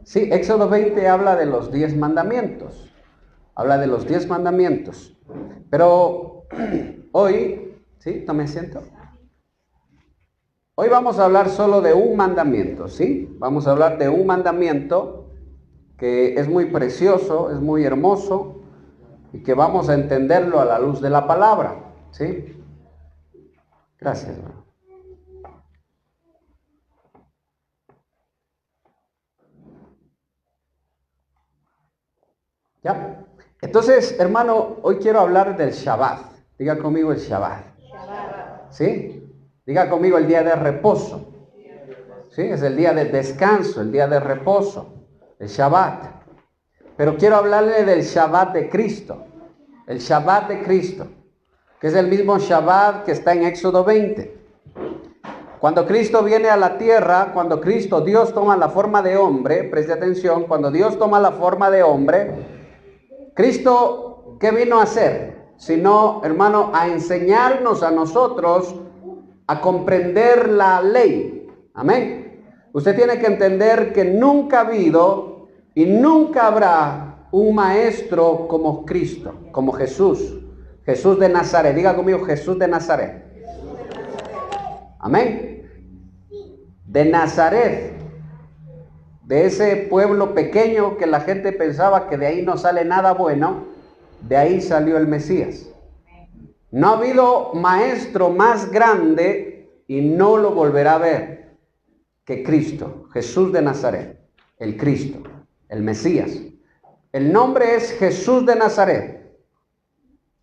Sí, Éxodo 20 habla de los 10 mandamientos. Habla de los 10 mandamientos. Pero hoy, ¿sí? Tome asiento. Hoy vamos a hablar solo de un mandamiento, ¿sí? Vamos a hablar de un mandamiento que es muy precioso, es muy hermoso y que vamos a entenderlo a la luz de la palabra, ¿sí? Gracias, hermano. ¿Ya? Entonces, hermano, hoy quiero hablar del Shabbat. Diga conmigo el Shabbat. ¿Sí? Diga conmigo el día de reposo. ¿Sí? Es el día de descanso, el día de reposo, el Shabbat. Pero quiero hablarle del Shabbat de Cristo. El Shabbat de Cristo, que es el mismo Shabbat que está en Éxodo 20. Cuando Cristo viene a la tierra, cuando Cristo, Dios toma la forma de hombre, preste atención, cuando Dios toma la forma de hombre, Cristo, ¿qué vino a hacer? Sino, hermano, a enseñarnos a nosotros a comprender la ley. Amén. Usted tiene que entender que nunca ha habido y nunca habrá un maestro como Cristo, como Jesús. Jesús de Nazaret. Diga conmigo, Jesús de Nazaret. Amén. De Nazaret. De ese pueblo pequeño que la gente pensaba que de ahí no sale nada bueno, de ahí salió el Mesías. No ha habido maestro más grande y no lo volverá a ver que Cristo, Jesús de Nazaret, el Cristo, el Mesías. El nombre es Jesús de Nazaret.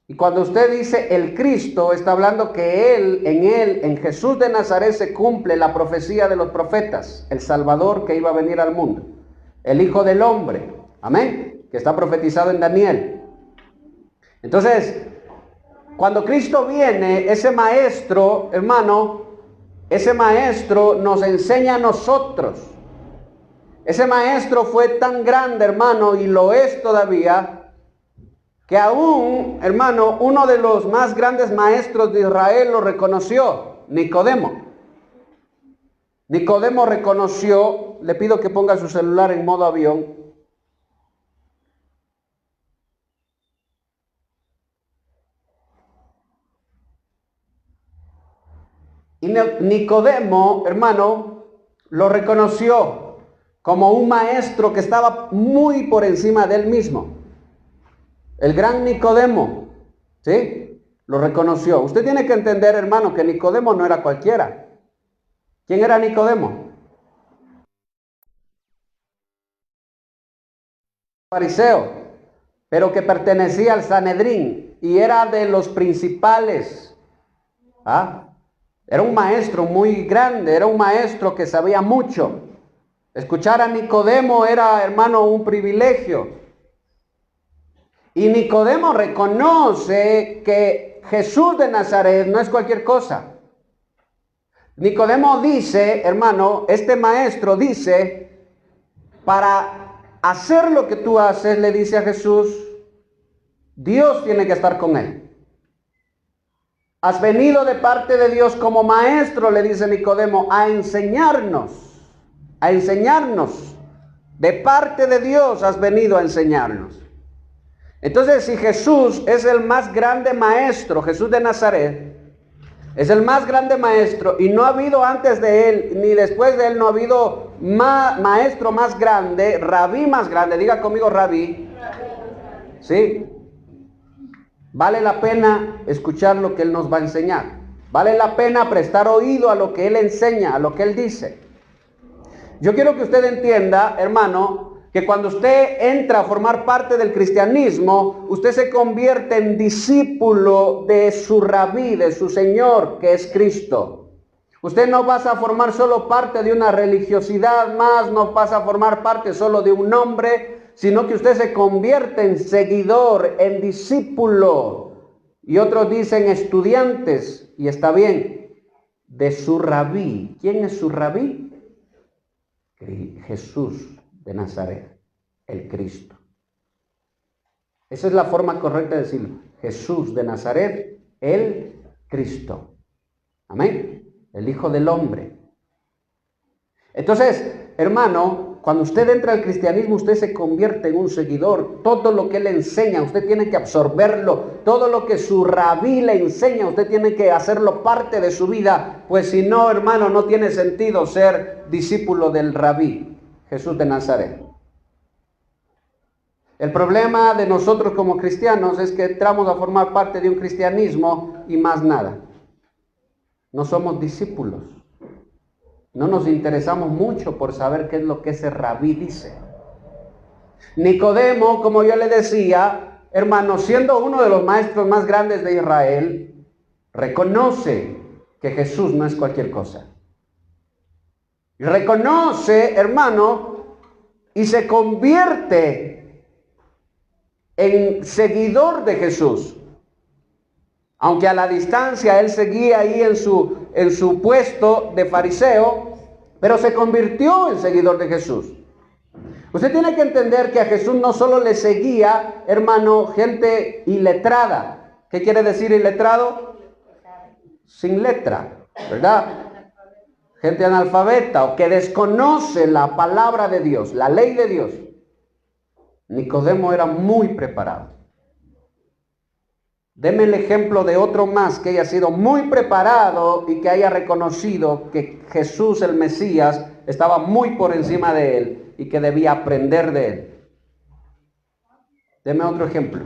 Y cuando usted dice el Cristo, está hablando que en Jesús de Nazaret se cumple la profecía de los profetas, el Salvador que iba a venir al mundo, el Hijo del Hombre, amén, que está profetizado en Daniel. Entonces, cuando Cristo viene, ese maestro, hermano, ese maestro nos enseña a nosotros. Ese maestro fue tan grande, hermano, y lo es todavía, que aún, hermano, uno de los más grandes maestros de Israel lo reconoció, Nicodemo. Nicodemo reconoció, le pido que ponga su celular en modo avión. Y Nicodemo, hermano, lo reconoció como un maestro que estaba muy por encima de él mismo. El gran Nicodemo, ¿sí? Lo reconoció. Usted tiene que entender, hermano, que Nicodemo no era cualquiera. ¿Quién era Nicodemo? Fariseo, pero que pertenecía al Sanedrín y era de los principales. Era un maestro muy grande, era un maestro que sabía mucho. Escuchar a Nicodemo era, hermano, un privilegio. Y Nicodemo reconoce que Jesús de Nazaret no es cualquier cosa. Nicodemo dice, hermano, este maestro dice, para hacer lo que tú haces, le dice a Jesús, Dios tiene que estar con él. Has venido de parte de Dios como maestro, le dice Nicodemo, a enseñarnos. De parte de Dios has venido a enseñarnos. Entonces, si Jesús es el más grande maestro, Jesús de Nazaret, es el más grande maestro y no ha habido antes de él ni después de él, no ha habido maestro más grande, rabí más grande, diga conmigo rabí, ¿sí? Vale la pena escuchar lo que él nos va a enseñar, vale la pena prestar oído a lo que él enseña, a lo que él dice. Yo quiero que usted entienda, hermano, que cuando usted entra a formar parte del cristianismo, usted se convierte en discípulo de su rabí, de su Señor, que es Cristo. Usted no pasa a formar solo parte de una religiosidad más, no pasa a formar parte solo de un nombre, sino que usted se convierte en seguidor, en discípulo. Y otros dicen estudiantes, y está bien, de su rabí. ¿Quién es su rabí? Jesús de Nazaret, el Cristo. Esa es la forma correcta de decirlo. Jesús de Nazaret, el Cristo. Amén. El Hijo del Hombre. Entonces, hermano, cuando usted entra al cristianismo, usted se convierte en un seguidor. Todo lo que él enseña, usted tiene que absorberlo. Todo lo que su rabí le enseña, usted tiene que hacerlo parte de su vida. Pues si no, hermano, no tiene sentido ser discípulo del rabí, Jesús de Nazaret. El problema de nosotros como cristianos es que entramos a formar parte de un cristianismo y más nada. No somos discípulos. No nos interesamos mucho por saber qué es lo que ese rabí dice. Nicodemo, como yo le decía, hermano, siendo uno de los maestros más grandes de Israel, reconoce que Jesús no es cualquier cosa. Y reconoce, hermano, y se convierte en seguidor de Jesús. Aunque a la distancia él seguía ahí en su puesto de fariseo, pero se convirtió en seguidor de Jesús. Usted tiene que entender que a Jesús no solo le seguía, hermano, gente iletrada. ¿Qué quiere decir iletrado? Sin letra, ¿verdad? Gente analfabeta o que desconoce la palabra de Dios, la ley de Dios. Nicodemo era muy preparado. Deme el ejemplo de otro más que haya sido muy preparado y que haya reconocido que Jesús, el Mesías, estaba muy por encima de él y que debía aprender de él. Deme otro ejemplo.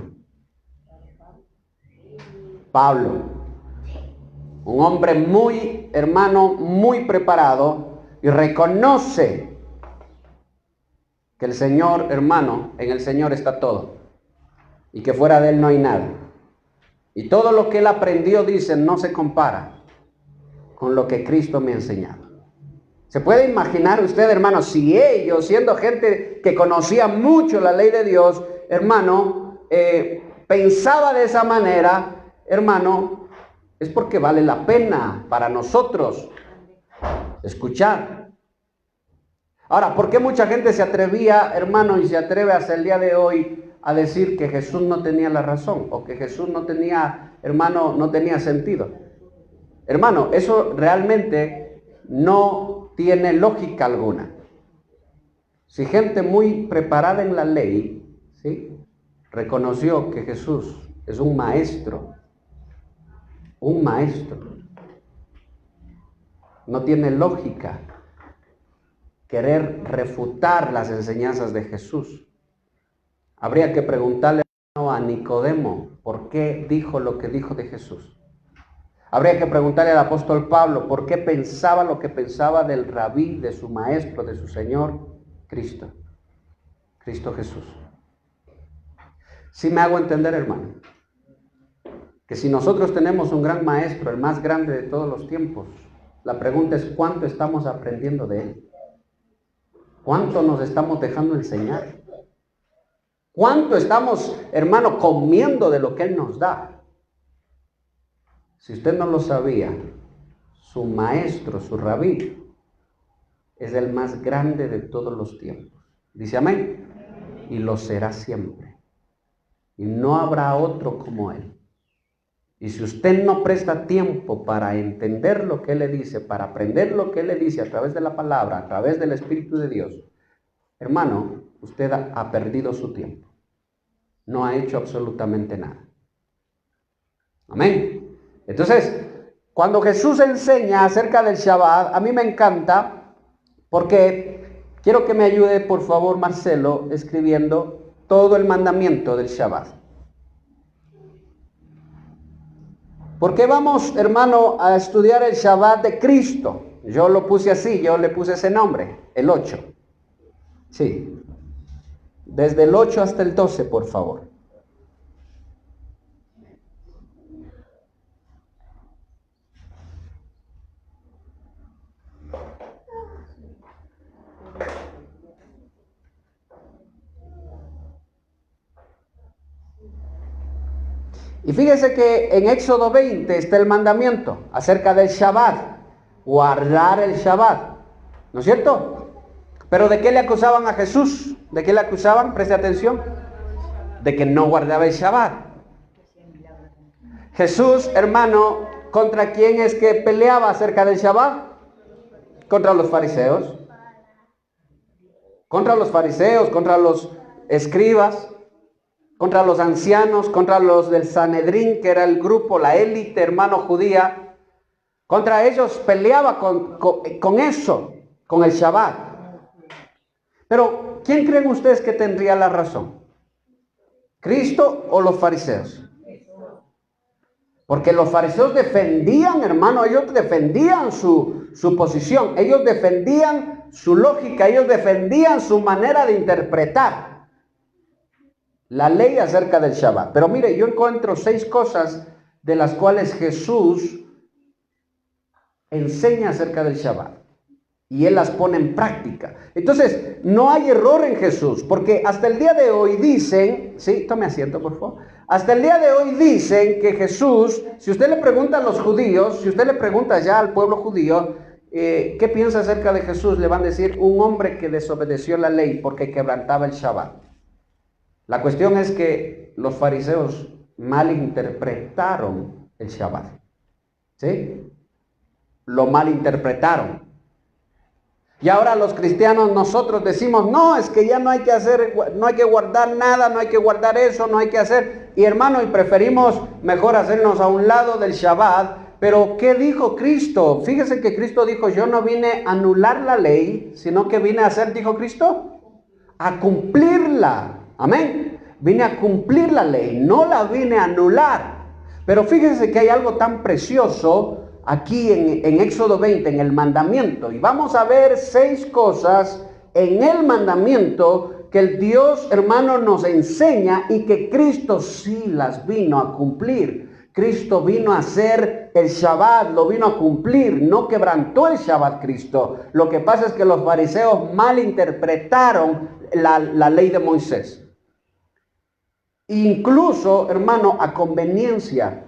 Pablo, un hombre muy, hermano, muy preparado y reconoce que el Señor, hermano, en el Señor está todo y que fuera de él no hay nada. Y todo lo que él aprendió, dice, no se compara con lo que Cristo me ha enseñado. ¿Se puede imaginar usted, hermano, si ellos, siendo gente que conocía mucho la ley de Dios, hermano, pensaba de esa manera, hermano, es porque vale la pena para nosotros escuchar. Ahora, ¿por qué mucha gente se atrevía, hermano, y se atreve hasta el día de hoy a decir que Jesús no tenía la razón o que Jesús no tenía, hermano, no tenía sentido? Hermano, eso realmente no tiene lógica alguna. Si gente muy preparada en la ley, ¿sí?, reconoció que Jesús es un maestro, no tiene lógica querer refutar las enseñanzas de Jesús. Habría que preguntarle a Nicodemo por qué dijo lo que dijo de Jesús. Habría que preguntarle al apóstol Pablo por qué pensaba lo que pensaba del rabí, de su maestro, de su Señor, Cristo Jesús. Sí me hago entender, hermano, que si nosotros tenemos un gran maestro, el más grande de todos los tiempos, la pregunta es ¿cuánto estamos aprendiendo de él? ¿Cuánto nos estamos dejando enseñar? ¿Cuánto estamos, hermano, comiendo de lo que él nos da? Si usted no lo sabía, su maestro, su rabí, es el más grande de todos los tiempos. Dice amén. Y lo será siempre. Y no habrá otro como él. Y si usted no presta tiempo para entender lo que él le dice, para aprender lo que él le dice a través de la palabra, a través del Espíritu de Dios, hermano, usted ha perdido su tiempo. No ha hecho absolutamente nada. Amén. Entonces, cuando Jesús enseña acerca del Shabbat, a mí me encanta porque quiero que me ayude, por favor, Marcelo, escribiendo todo el mandamiento del Shabbat. Porque vamos, hermano, a estudiar el Shabbat de Cristo. Yo lo puse así, yo le puse ese nombre, el 8. Sí. Desde el 8 hasta el 12, por favor. Y fíjese que en Éxodo 20 está el mandamiento acerca del Shabbat, guardar el Shabbat, ¿no es cierto? Pero ¿de qué le acusaban a Jesús? ¿De qué le acusaban? Preste atención. De que no guardaba el Shabbat. Jesús, hermano, ¿contra quién es que peleaba acerca del Shabbat? Contra los fariseos. contra los fariseos, contra los escribas, contra los ancianos, contra los del Sanedrín, que era el grupo, la élite, hermano, judía. Contra ellos peleaba con eso, con el Shabbat. Pero, ¿quién creen ustedes que tendría la razón? ¿Cristo o los fariseos? Porque los fariseos defendían, hermano, ellos defendían su posición, ellos defendían su lógica, ellos defendían su manera de interpretar la ley acerca del Shabbat. Pero mire, yo encuentro 6 cosas de las cuales Jesús enseña acerca del Shabbat y Él las pone en práctica. Entonces, no hay error en Jesús, porque hasta el día de hoy dicen, sí, tome asiento por favor, hasta el día de hoy dicen que Jesús, si usted le pregunta a los judíos, si usted le pregunta ya al pueblo judío, ¿qué piensa acerca de Jesús? Le van a decir, un hombre que desobedeció la ley porque quebrantaba el Shabbat. La cuestión es que los fariseos malinterpretaron el Shabbat, ¿sí? Lo malinterpretaron. Y ahora los cristianos nosotros decimos, no, es que ya no hay que hacer, no hay que guardar nada, no hay que guardar eso, no hay que hacer. Y hermano, y preferimos mejor hacernos a un lado del Shabbat. Pero ¿qué dijo Cristo? Fíjese que Cristo dijo, yo no vine a anular la ley, sino que vine a hacer, dijo Cristo, a cumplirla. Amén. Vine a cumplir la ley, no la vine a anular. Pero fíjese que hay algo tan precioso aquí en Éxodo 20, en el mandamiento. Y vamos a ver 6 cosas en el mandamiento que el Dios, hermano, nos enseña y que Cristo sí las vino a cumplir. Cristo vino a hacer el Shabbat, lo vino a cumplir, no quebrantó el Shabbat Cristo. Lo que pasa es que los fariseos malinterpretaron la ley de Moisés. Incluso, hermano, a conveniencia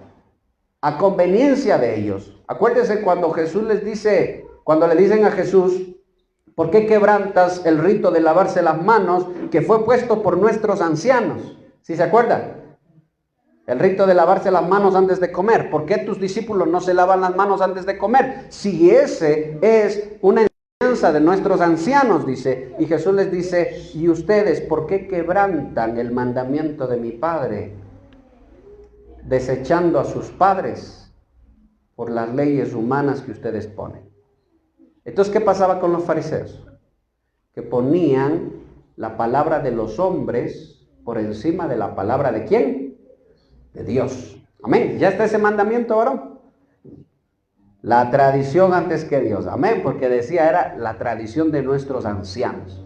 de ellos. Acuérdense cuando Jesús les dice, cuando le dicen a Jesús, ¿por qué quebrantas el rito de lavarse las manos que fue puesto por nuestros ancianos? ¿Sí se acuerdan? El rito de lavarse las manos antes de comer. ¿Por qué tus discípulos no se lavan las manos antes de comer? Si ese es una enseñanza de nuestros ancianos, dice. Y Jesús les dice, ¿y ustedes por qué quebrantan el mandamiento de mi Padre, desechando a sus padres por las leyes humanas que ustedes ponen? Entonces, ¿qué pasaba con los fariseos? Que ponían la palabra de los hombres por encima de la palabra ¿de quién? De Dios. Amén. ¿Ya está ese mandamiento, varón? La tradición antes que Dios. Amén. Porque decía, era la tradición de nuestros ancianos.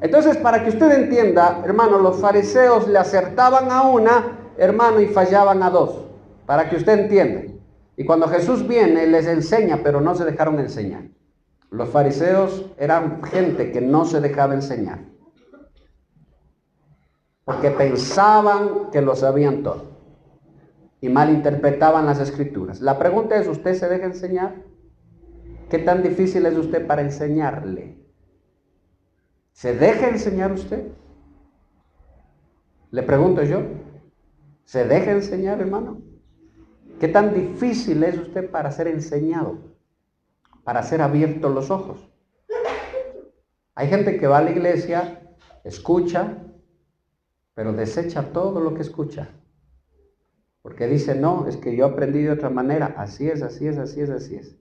Entonces, para que usted entienda, hermano, los fariseos le acertaban a una, hermano, y fallaban a 2. Para que usted entienda. Y cuando Jesús viene, les enseña, pero no se dejaron enseñar. Los fariseos eran gente que no se dejaba enseñar, porque pensaban que lo sabían todo y malinterpretaban las escrituras. La pregunta es, ¿usted se deja enseñar? ¿Qué tan difícil es usted para enseñarle? ¿Se deja enseñar usted? Le pregunto yo, ¿se deja enseñar, hermano? ¿Qué tan difícil es usted para ser enseñado? Para ser abiertos los ojos. Hay gente que va a la iglesia, escucha, pero desecha todo lo que escucha. Porque dice, no, es que yo aprendí de otra manera. Así es, así es, así es, así es.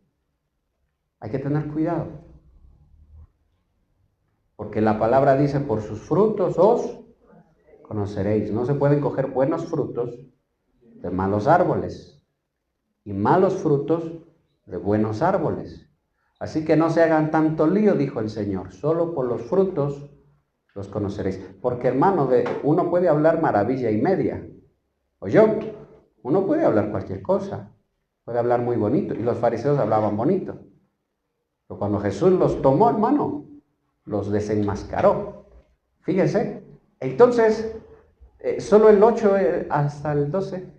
Hay que tener cuidado. Porque la palabra dice, por sus frutos os conoceréis. No se pueden coger buenos frutos de malos árboles y malos frutos de buenos árboles. Así que no se hagan tanto lío, dijo el Señor. Solo por los frutos los conoceréis. Porque, hermano, uno puede hablar maravilla y media. ¿Oyó? Uno puede hablar cualquier cosa. Puede hablar muy bonito. Y los fariseos hablaban bonito. Pero cuando Jesús los tomó, hermano, los desenmascaró. Fíjense. Entonces, solo el 8 hasta el 12.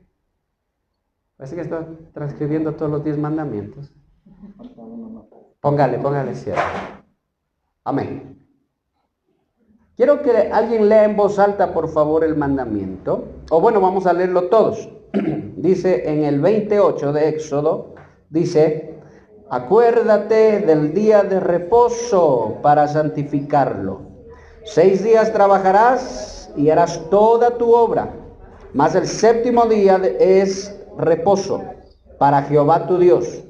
Parece que está transcribiendo todos los 10 mandamientos. Póngale cierre. Amén. Quiero que alguien lea en voz alta, por favor, el mandamiento. O bueno, vamos a leerlo todos. Dice en el 28 de Éxodo, dice, acuérdate del día de reposo para santificarlo. 6 días trabajarás y harás toda tu obra, mas el séptimo día es reposo para Jehová tu Dios.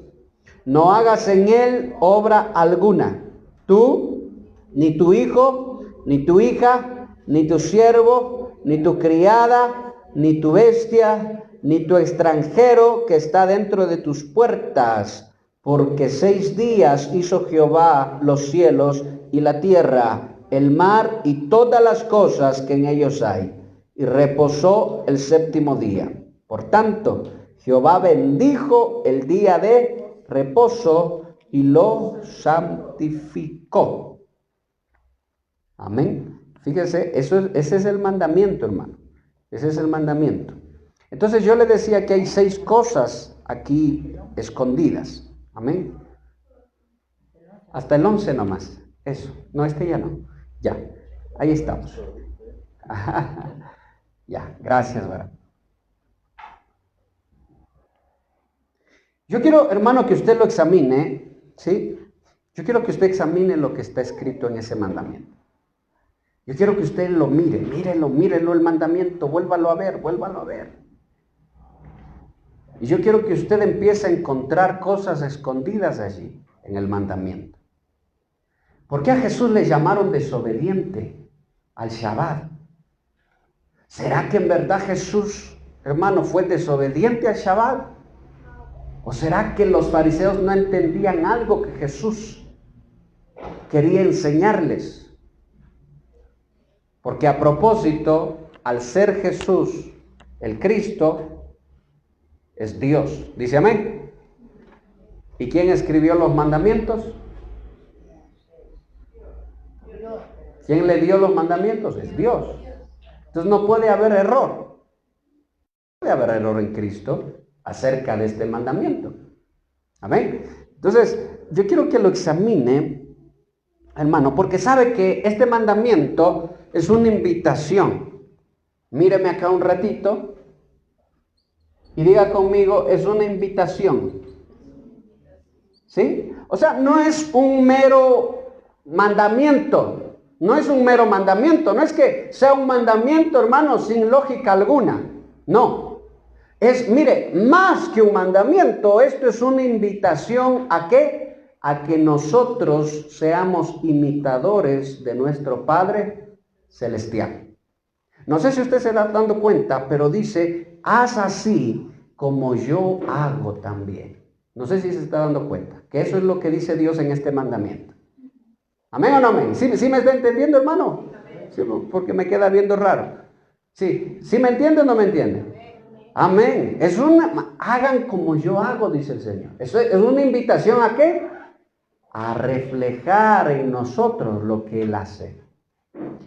No hagas en él obra alguna, tú, ni tu hijo, ni tu hija, ni tu siervo, ni tu criada, ni tu bestia, ni tu extranjero que está dentro de tus puertas, porque 6 días hizo Jehová los cielos y la tierra, el mar y todas las cosas que en ellos hay, y reposó el séptimo día. Por tanto, Jehová bendijo el día de reposo y lo santificó. Amén. Fíjese, ese es el mandamiento, hermano. Ese es el mandamiento. Entonces yo le decía que hay 6 cosas aquí escondidas. Amén. Hasta el 11 nomás. Eso. No, ya no. Ya. Ahí estamos. Ya. Gracias, ¿verdad? Yo quiero, hermano, que usted lo examine, ¿sí? Yo quiero que usted examine lo que está escrito en ese mandamiento. Yo quiero que usted lo mire, mírelo el mandamiento, vuélvalo a ver. Y yo quiero que usted empiece a encontrar cosas escondidas allí, en el mandamiento. ¿Por qué a Jesús le llamaron desobediente al Shabbat? ¿Será que en verdad Jesús, hermano, fue desobediente al Shabbat? ¿O será que los fariseos no entendían algo que Jesús quería enseñarles? Porque a propósito, al ser Jesús el Cristo, es Dios. ¿Dice amén? ¿Y quién escribió los mandamientos? ¿Quién le dio los mandamientos? Es Dios. Entonces no puede haber error. No puede haber error en Cristo acerca de este mandamiento. Amén. Entonces, yo quiero que lo examine, hermano, porque sabe que este mandamiento es una invitación. Míreme acá un ratito y diga conmigo, es una invitación. ¿Sí? O sea, no es un mero mandamiento. No es un mero mandamiento. No es que sea un mandamiento, hermano, sin lógica alguna. No. Es, mire, más que un mandamiento, esto es una invitación ¿a qué? A que nosotros seamos imitadores de nuestro Padre Celestial. No sé si usted se está dando cuenta, pero dice, haz así como yo hago también. No sé si se está dando cuenta, que eso es lo que dice Dios en este mandamiento. ¿Amén o no amén? ¿Sí me está entendiendo, hermano? Sí, porque me queda viendo raro. ¿Sí me entiende o no me entiende? Amén. Hagan como yo hago, dice el Señor. Eso es una invitación ¿a qué? A reflejar en nosotros lo que Él hace.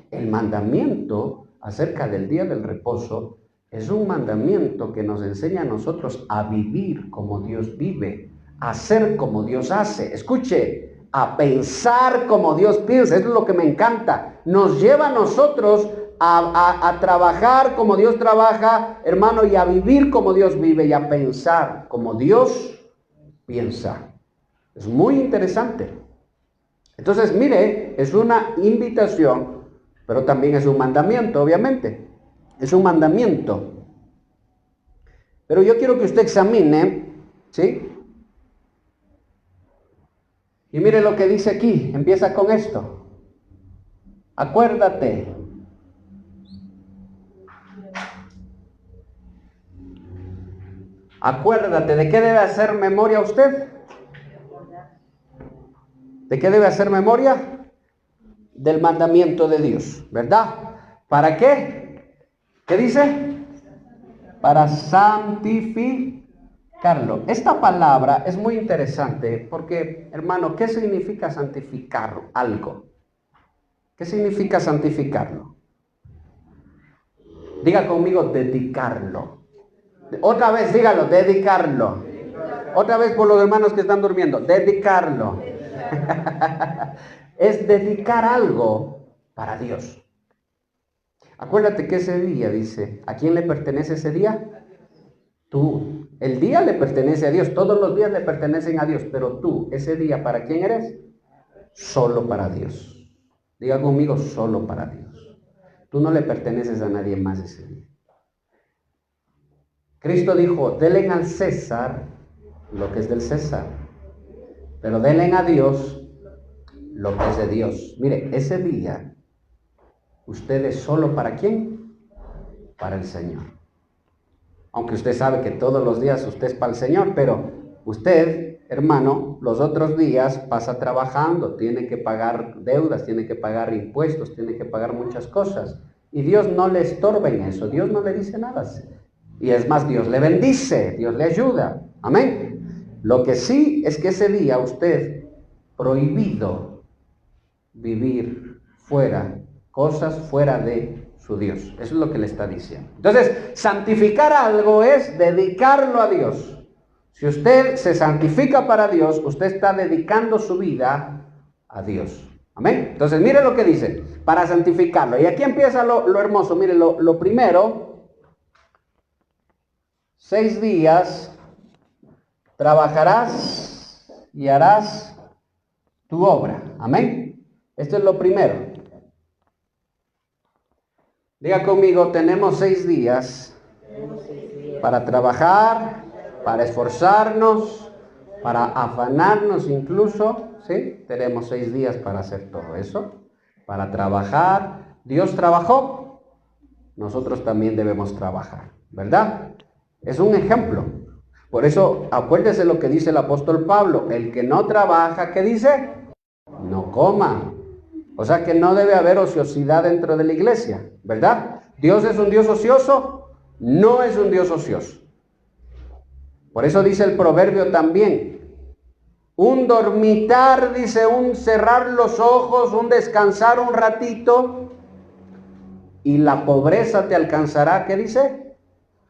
El mandamiento acerca del día del reposo es un mandamiento que nos enseña a nosotros a vivir como Dios vive, a hacer como Dios hace. Escuche, a pensar como Dios piensa. Eso es lo que me encanta. Nos lleva a nosotros a trabajar como Dios trabaja, hermano, y a vivir como Dios vive y a pensar como Dios piensa. Es muy interesante. Entonces, mire, es una invitación, pero también es un mandamiento, obviamente. Es un mandamiento. Pero yo quiero que usted examine, ¿sí? Y mire lo que dice aquí, empieza con esto. Acuérdate. Acuérdate, ¿de qué debe hacer memoria usted? ¿De qué debe hacer memoria? Del mandamiento de Dios, ¿verdad? ¿Para qué? ¿Qué dice? Para santificarlo. Esta palabra es muy interesante porque, hermano, ¿qué significa santificar algo? ¿Qué significa santificarlo? Diga conmigo, dedicarlo. Otra vez, dígalo, dedicarlo. Otra vez por los hermanos que están durmiendo, dedicarlo. Es dedicar algo para Dios. Acuérdate que ese día, dice, ¿a quién le pertenece ese día? Tú. El día le pertenece a Dios, todos los días le pertenecen a Dios, pero tú, ese día, ¿para quién eres? Solo para Dios. Diga conmigo, solo para Dios. Tú no le perteneces a nadie más ese día. Cristo dijo, denle al César lo que es del César, pero denle a Dios lo que es de Dios. Mire, ese día, ¿usted es solo para quién? Para el Señor. Aunque usted sabe que todos los días usted es para el Señor, pero usted, hermano, los otros días pasa trabajando, tiene que pagar deudas, tiene que pagar impuestos, tiene que pagar muchas cosas. Y Dios no le estorba en eso, Dios no le dice nada. Y es más, Dios le bendice, Dios le ayuda. Amén. Lo que sí es que ese día usted prohibido vivir fuera, cosas fuera de su Dios. Eso es lo que le está diciendo. Entonces, santificar algo es dedicarlo a Dios. Si usted se santifica para Dios, usted está dedicando su vida a Dios. Amén. Entonces, mire lo que dice, para santificarlo. Y aquí empieza lo hermoso. Mire, lo primero, 6 días trabajarás y harás tu obra. Amén. Esto es lo primero. Diga conmigo, tenemos 6 días para trabajar, para esforzarnos, para afanarnos incluso, ¿sí? Tenemos 6 días para hacer todo eso, para trabajar. Dios trabajó, nosotros también debemos trabajar, ¿verdad? Es un ejemplo. Por eso, acuérdese lo que dice el apóstol Pablo, el que no trabaja, ¿qué dice? No coma. O sea que no debe haber ociosidad dentro de la iglesia, ¿verdad? ¿Dios es un Dios ocioso? No es un Dios ocioso. Por eso dice el proverbio también, un dormitar, dice, un cerrar los ojos, un descansar un ratito, y la pobreza te alcanzará, ¿qué dice?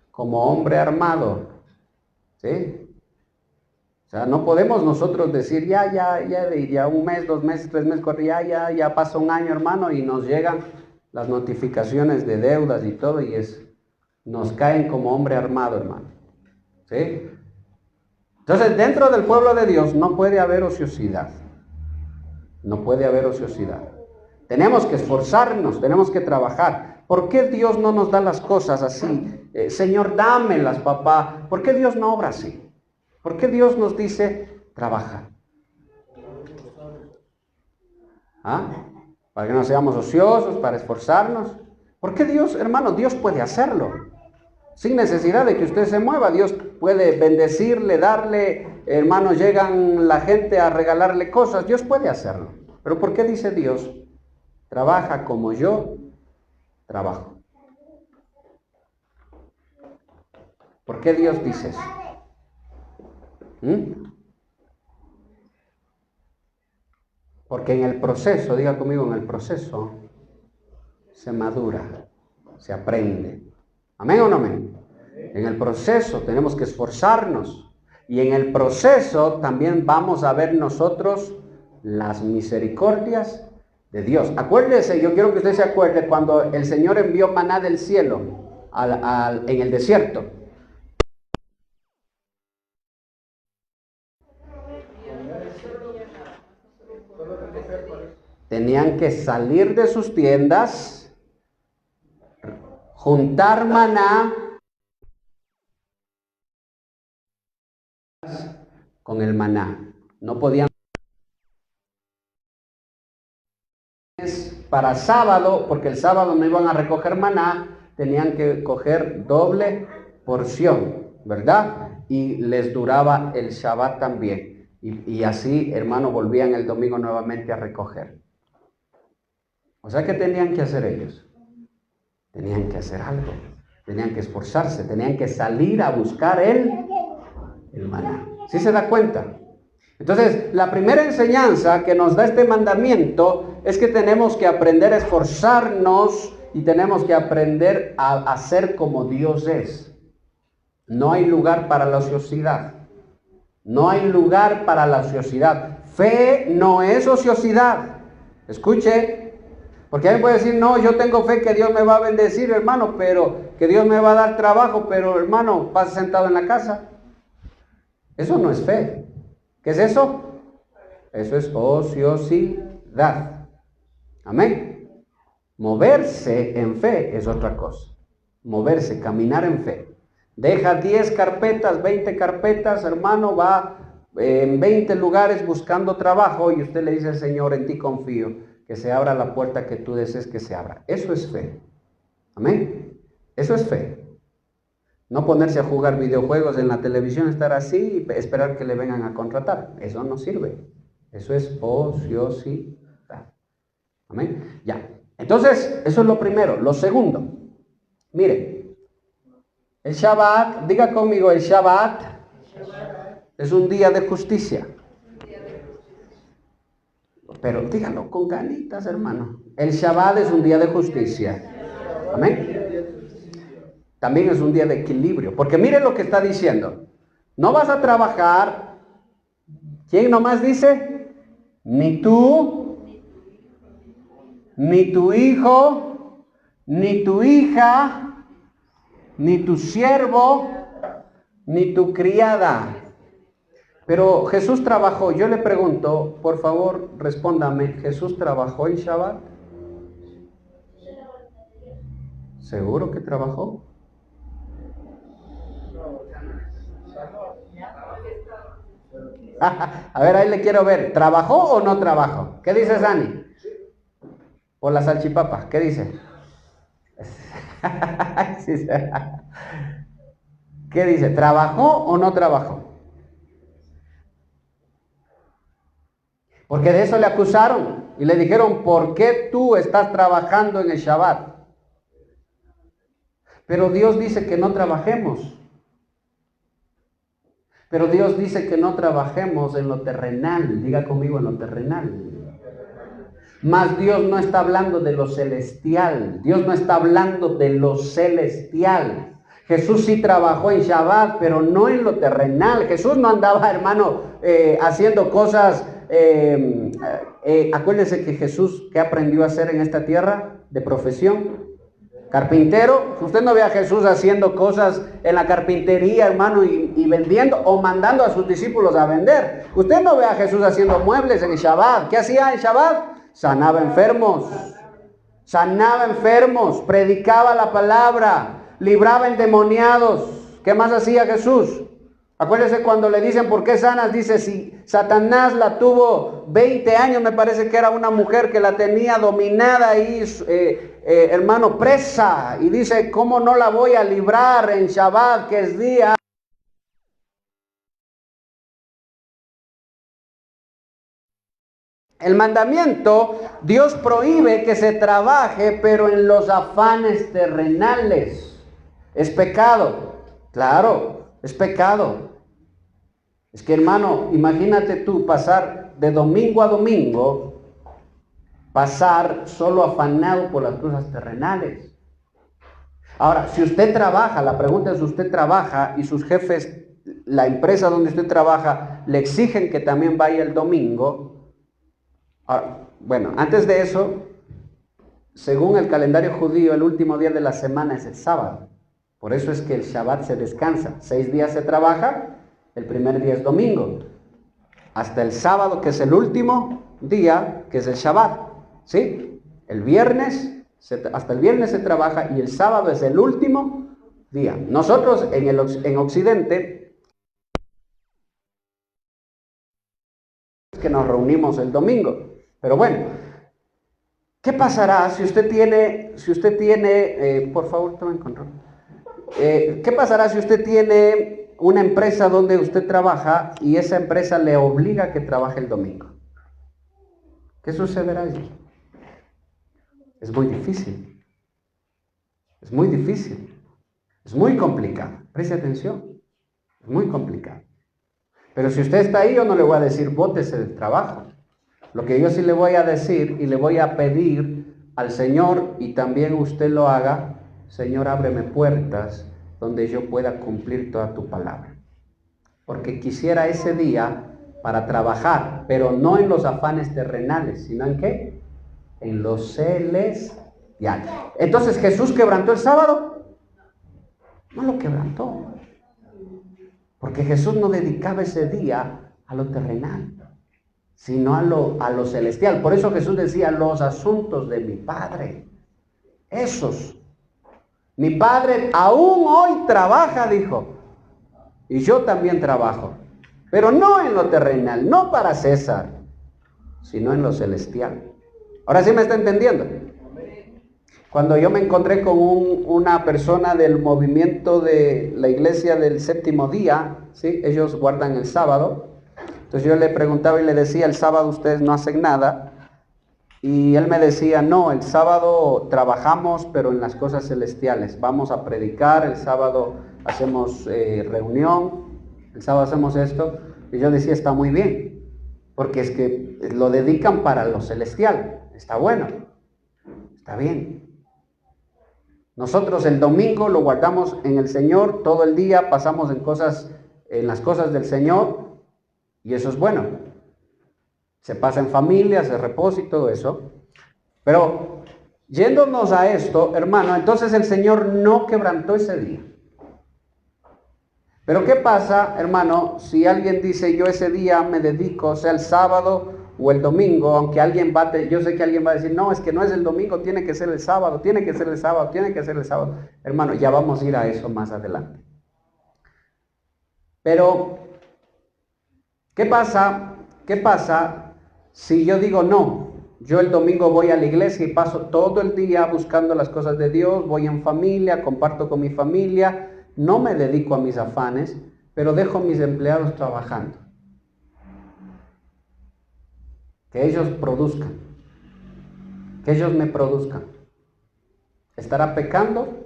Como hombre armado, ¿sí? O sea, no podemos nosotros decir, ya 1 mes, 2 meses, 3 meses, ya pasa 1 año, hermano, y nos llegan las notificaciones de deudas y todo, y nos caen como hombre armado, hermano, ¿sí? Entonces, dentro del pueblo de Dios no puede haber ociosidad, no puede haber ociosidad. Tenemos que esforzarnos, tenemos que trabajar. ¿Por qué Dios no nos da las cosas así? Señor, dámelas, papá. ¿Por qué Dios no obra así? ¿Por qué Dios nos dice, trabaja? ¿Ah? Para que no seamos ociosos, para esforzarnos. ¿Por qué Dios, hermano? Dios puede hacerlo. Sin necesidad de que usted se mueva. Dios puede bendecirle, darle, hermano, llegan la gente a regalarle cosas. Dios puede hacerlo. Pero ¿por qué dice Dios? Trabaja como yo trabajo. ¿Por qué Dios dice eso? Porque en el proceso, diga conmigo, en el proceso se madura, se aprende. ¿Amén o no amén? En el proceso tenemos que esforzarnos y en el proceso también vamos a ver nosotros las misericordias de Dios. Acuérdese, yo quiero que usted se acuerde cuando el Señor envió maná del cielo en el desierto. Tenían que salir de sus tiendas, juntar maná con el maná. No podían para sábado, porque el sábado no iban a recoger maná, tenían que coger doble porción, ¿verdad? Y les duraba el Shabbat también. Y así, hermano, volvían el domingo nuevamente a recoger. O sea, ¿qué tenían que hacer ellos? Tenían que hacer algo, tenían que esforzarse, tenían que salir a buscar el maná. ¿Sí se da cuenta? Entonces, la primera enseñanza que nos da este mandamiento es que tenemos que aprender a esforzarnos y tenemos que aprender a hacer como Dios es. No hay lugar para la ociosidad. No hay lugar para la ociosidad. Fe no es ociosidad. Escuche. Porque alguien puede decir, no, yo tengo fe que Dios me va a bendecir, hermano, pero que Dios me va a dar trabajo, pero hermano, pasa sentado en la casa. Eso no es fe. ¿Qué es eso? Eso es ociosidad. Amén. Moverse en fe es otra cosa. Moverse, caminar en fe. Deja 10 carpetas, 20 carpetas, hermano, va en 20 lugares buscando trabajo y usted le dice al Señor, en ti confío, que se abra la puerta que tú desees que se abra. Eso es fe. Amén. Eso es fe. No ponerse a jugar videojuegos en la televisión, estar así y esperar que le vengan a contratar. Eso no sirve. Eso es ociosidad. Amén. Ya. Entonces, eso es lo primero. Lo segundo, mire, el Shabbat, diga conmigo, el Shabbat es un día de justicia. Pero dígalo con ganitas, hermano. El Shabbat es un día de justicia. Amén. También es un día de equilibrio. Porque mire lo que está diciendo. No vas a trabajar. ¿Quién nomás dice? Ni tú, ni tu hijo, ni tu hija, ni tu siervo, ni tu criada. Pero Jesús trabajó. Yo le pregunto, por favor, respóndame, ¿Jesús trabajó en Shabbat? ¿Seguro que trabajó? A ver, ahí le quiero ver. ¿Trabajó o no trabajó? ¿Qué dice Sani? Por la salchipapa. ¿Qué dice? ¿Qué dice? ¿Trabajó o no trabajó? Porque de eso le acusaron y le dijeron, ¿por qué tú estás trabajando en el Shabbat? Pero Dios dice que no trabajemos. Pero Dios dice que no trabajemos en lo terrenal. Diga conmigo, en lo terrenal. Mas Dios no está hablando de lo celestial. Dios no está hablando de lo celestial. Jesús sí trabajó en Shabbat, pero no en lo terrenal. Jesús no andaba, hermano, haciendo cosas. Acuérdense que Jesús, ¿qué aprendió a hacer en esta tierra de profesión? Carpintero. Usted no ve a Jesús haciendo cosas en la carpintería, hermano, y vendiendo o mandando a sus discípulos a vender. Usted no ve a Jesús haciendo muebles en el Shabbat. ¿Qué hacía en Shabbat? Sanaba enfermos, predicaba la palabra, libraba endemoniados. ¿Qué más hacía Jesús? Acuérdense cuando le dicen ¿por qué sanas? Dice, si Satanás la tuvo 20 años, me parece que era una mujer que la tenía dominada y hermano, presa. Y dice, ¿cómo no la voy a librar en Shabbat, que es día? El mandamiento, Dios prohíbe que se trabaje, pero en los afanes terrenales. Es pecado, claro, es pecado. Es que, hermano, imagínate tú pasar de domingo a domingo, pasar solo afanado por las cosas terrenales. Ahora, si usted trabaja, la pregunta es, ¿usted trabaja y sus jefes, la empresa donde usted trabaja, le exigen que también vaya el domingo? Ahora, bueno, antes de eso, según el calendario judío, el último día de la semana es el sábado. Por eso es que el Shabbat se descansa. 6 días se trabaja, el primer día es domingo. Hasta el sábado, que es el último día, que es el Shabbat. ¿Sí? El viernes, hasta el viernes se trabaja y el sábado es el último día. Nosotros en Occidente, que nos reunimos el domingo. Pero bueno, ¿qué pasará si usted tiene, por favor, tomen control. ¿Qué pasará si usted tiene una empresa donde usted trabaja y esa empresa le obliga a que trabaje el domingo? ¿Qué sucederá allí? Es muy difícil. Es muy difícil. Es muy complicado. Preste atención. Es muy complicado. Pero si usted está ahí, yo no le voy a decir, bótese del trabajo. Lo que yo sí le voy a decir y le voy a pedir al Señor, y también usted lo haga, Señor, ábreme puertas donde yo pueda cumplir toda tu palabra. Porque quisiera ese día para trabajar, pero no en los afanes terrenales, sino ¿en qué? En los celestial. Entonces, ¿Jesús quebrantó el sábado? No lo quebrantó. Porque Jesús no dedicaba ese día a lo terrenal. sino a lo celestial. Por eso Jesús decía, los asuntos de mi Padre. Esos. Mi Padre aún hoy trabaja, dijo. Y yo también trabajo. Pero no en lo terrenal, no para César, sino en lo celestial. Ahora sí me está entendiendo. Cuando yo me encontré con una persona del movimiento de la iglesia del séptimo día, ¿sí? Ellos guardan el sábado. Entonces yo le preguntaba y le decía, el sábado ustedes no hacen nada. Y él me decía, no, el sábado trabajamos, pero en las cosas celestiales. Vamos a predicar, el sábado hacemos reunión, el sábado hacemos esto. Y yo decía, está muy bien, porque es que lo dedican para lo celestial. Está bueno, está bien. Nosotros el domingo lo guardamos en el Señor, todo el día pasamos en las cosas del Señor, y eso es bueno. Se pasa en familia, se reposa y todo eso. Pero yéndonos a esto, hermano, entonces el Señor no quebrantó ese día. Pero ¿qué pasa, hermano, si alguien dice, yo ese día me dedico, sea el sábado o el domingo, aunque yo sé que alguien va a decir, no, es que no es el domingo, tiene que ser el sábado, tiene que ser el sábado, tiene que ser el sábado. Hermano, ya vamos a ir a eso más adelante. Pero, ¿qué pasa? ¿Qué pasa si yo digo no? Yo el domingo voy a la iglesia y paso todo el día buscando las cosas de Dios, voy en familia, comparto con mi familia, no me dedico a mis afanes, pero dejo a mis empleados trabajando. Que ellos produzcan, que ellos me produzcan. ¿Estará pecando?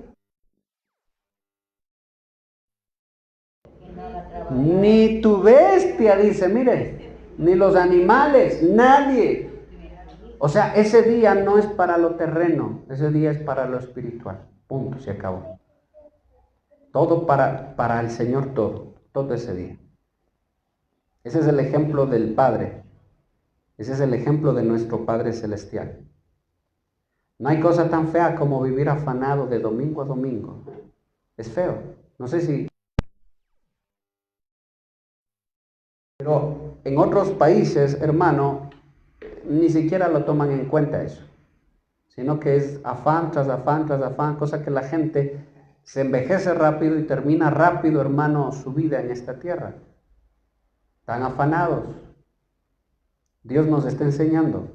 Ni tu bestia, dice, mire, ni los animales, nadie. O sea, ese día no es para lo terreno, ese día es para lo espiritual. Punto, se acabó. Todo para el Señor, todo ese día. Ese es el ejemplo del Padre. Ese es el ejemplo de nuestro Padre Celestial. No hay cosa tan fea como vivir afanado de domingo a domingo. Es feo. No sé si... Pero en otros países, hermano, ni siquiera lo toman en cuenta eso. Sino que es afán tras afán tras afán, cosa que la gente se envejece rápido y termina rápido, hermano, su vida en esta tierra. Están afanados. Dios nos está enseñando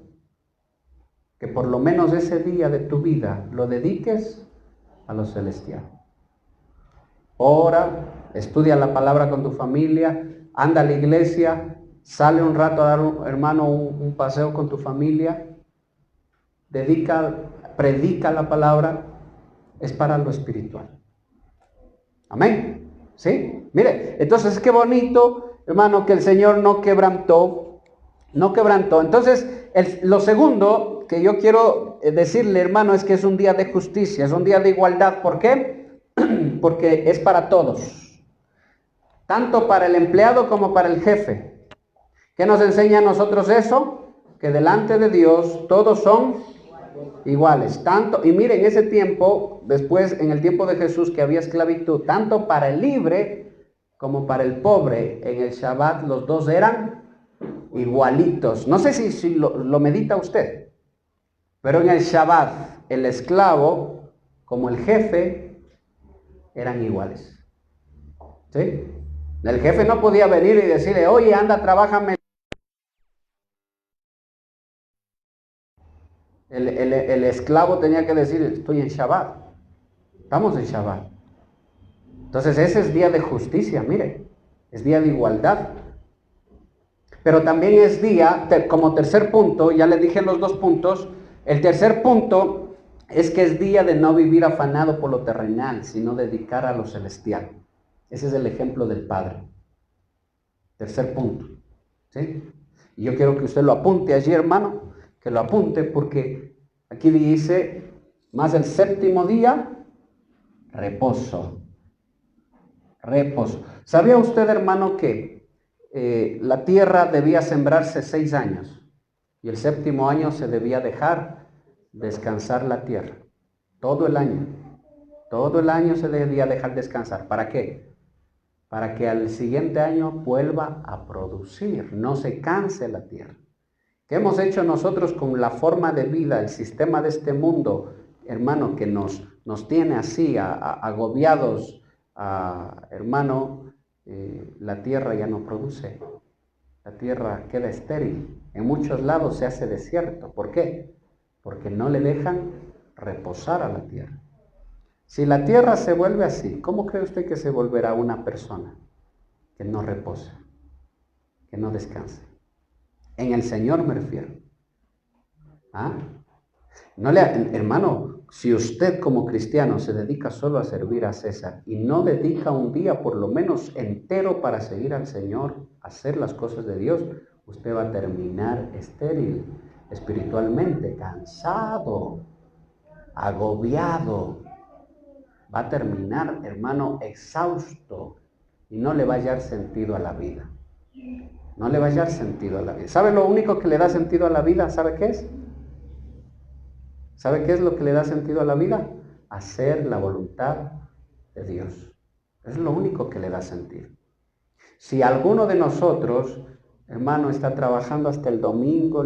que por lo menos ese día de tu vida lo dediques a lo celestial. Ora, estudia la palabra con tu familia, anda a la iglesia, sale un rato a dar, hermano, un paseo con tu familia, predica la palabra, es para lo espiritual. Amén. ¿Sí? Mire, entonces qué bonito, hermano, que el Señor no quebrantó. Entonces, lo segundo que yo quiero decirle, hermano, es que es un día de justicia, es un día de igualdad. ¿Por qué? Porque es para todos, tanto para el empleado como para el jefe. ¿Qué nos enseña a nosotros eso? Que delante de Dios todos son iguales. Y miren, en ese tiempo, después en el tiempo de Jesús que había esclavitud, tanto para el libre como para el pobre, en el Shabbat los dos eran igualitos. No sé si lo medita usted, pero en el Shabbat el esclavo como el jefe eran iguales. ¿Sí? El jefe no podía venir y decirle, oye, anda, trabájame. El esclavo tenía que decir, estoy en Shabbat. Estamos en Shabbat. Entonces ese es día de justicia, mire. Es día de igualdad. Pero también es día, como tercer punto, ya les dije los 2 puntos, el tercer punto es que es día de no vivir afanado por lo terrenal, sino dedicar a lo celestial. Ese es el ejemplo del Padre. Tercer punto. ¿Sí? Y yo quiero que usted lo apunte allí, hermano, que lo apunte porque aquí dice, más el séptimo día, reposo. Reposo. ¿Sabía usted, hermano, que la tierra debía sembrarse 6 años y el séptimo año se debía dejar descansar la tierra? Todo el año se debía dejar descansar. ¿Para qué? Para que al siguiente año vuelva a producir, no se canse la tierra. ¿Qué hemos hecho nosotros con la forma de vida, el sistema de este mundo, hermano, que nos tiene así, agobiados, hermano? La tierra ya no produce, la tierra queda estéril, en muchos lados se hace desierto. ¿Por qué? Porque no le dejan reposar a la tierra. Si la tierra se vuelve así, ¿cómo cree usted que se volverá una persona que no reposa, que no descanse? En el Señor me refiero. ¿Ah? Hermano, si usted como cristiano se dedica solo a servir a César y no dedica un día por lo menos entero para seguir al Señor, hacer las cosas de Dios, usted va a terminar estéril, espiritualmente, cansado, agobiado. Va a terminar, hermano, exhausto y no le va a hallar sentido a la vida. No le va a hallar sentido a la vida. ¿Sabe lo único que le da sentido a la vida? ¿Sabe qué es? ¿Sabe qué es lo que le da sentido a la vida? Hacer la voluntad de Dios. Es lo único que le da sentido. Si alguno de nosotros, hermano, está trabajando hasta el domingo,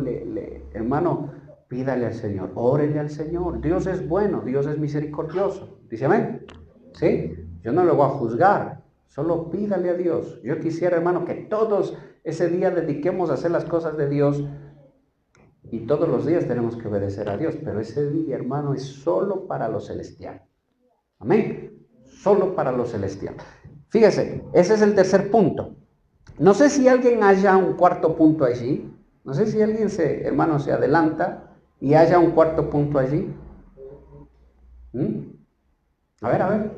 hermano, pídale al Señor, órele al Señor. Dios es bueno, Dios es misericordioso. ¿Dice amén? ¿Sí? Yo no lo voy a juzgar, solo pídale a Dios. Yo quisiera, hermano, que todos ese día dediquemos a hacer las cosas de Dios. Y todos los días tenemos que obedecer a Dios, pero ese día, hermano, es solo para lo celestial. Amén. Solo para lo celestial. Fíjese, ese es el tercer punto. No sé si alguien haya un cuarto punto allí. No sé si alguien, hermano, se adelanta y haya un cuarto punto allí. A ver.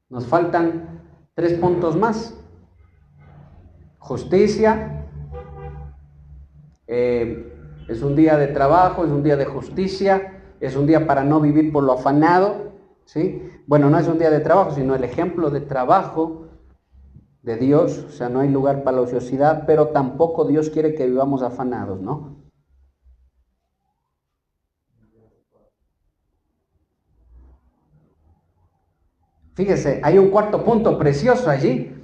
Nos faltan 3 puntos más. Justicia. Es un día de trabajo, es un día de justicia, es un día para no vivir por lo afanado, ¿sí? Bueno, no es un día de trabajo, sino el ejemplo de trabajo de Dios. O sea, no hay lugar para la ociosidad, pero tampoco Dios quiere que vivamos afanados, ¿no? Fíjese, hay un cuarto punto precioso allí.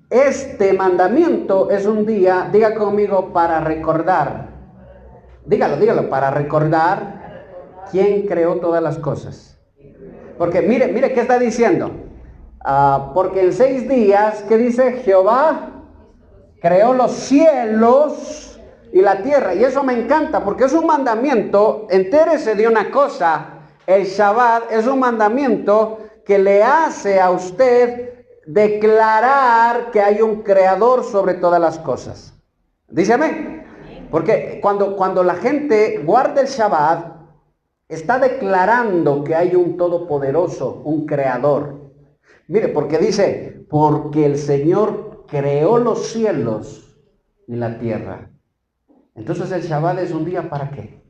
Este mandamiento es un día, diga conmigo, para recordar. Dígalo, para recordar quién creó todas las cosas. Porque mire qué está diciendo. Porque en 6 días, ¿qué dice? Jehová creó los cielos y la tierra. Y eso me encanta porque es un mandamiento. Entérese de una cosa. El Shabbat es un mandamiento que le hace a usted declarar que hay un creador sobre todas las cosas. ¿Dice amén? Porque cuando la gente guarda el Shabbat, está declarando que hay un todopoderoso, un creador. Mire, porque dice, porque el Señor creó los cielos y la tierra. Entonces el Shabbat es un día ¿para qué?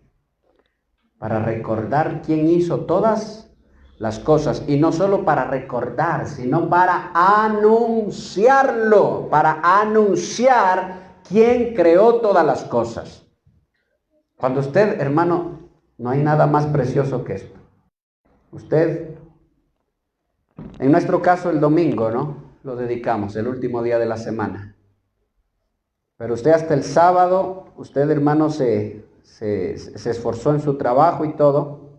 Para recordar quién hizo todas las cosas. Y no solo para recordar, sino para anunciarlo, para anunciar quién creó todas las cosas. Cuando usted, hermano, no hay nada más precioso que esto. Usted, en nuestro caso el domingo, ¿no? Lo dedicamos, el último día de la semana. Pero usted hasta el sábado, usted, hermano, se esforzó en su trabajo y todo.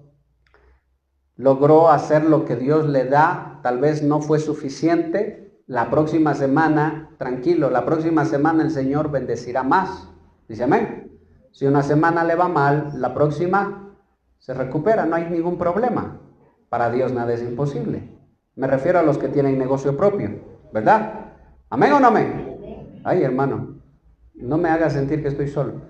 Logró hacer lo que Dios le da. Tal vez no fue suficiente. La próxima semana, tranquilo, la próxima semana el Señor bendecirá más. Dice amén. Si una semana le va mal, la próxima se recupera, no hay ningún problema. Para Dios nada es imposible. Me refiero a los que tienen negocio propio, ¿verdad? ¿Amén o no amén? Ay, hermano, no me haga sentir que estoy solo.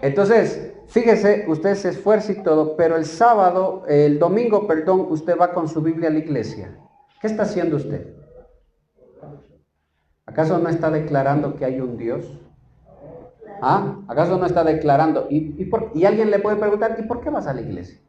Entonces, fíjese, usted se esfuerza y todo, pero el domingo, usted va con su Biblia a la iglesia. ¿Qué está haciendo usted? ¿Acaso no está declarando que hay un Dios? ¿Acaso no está declarando? Y alguien le puede preguntar, ¿y por qué vas a la iglesia?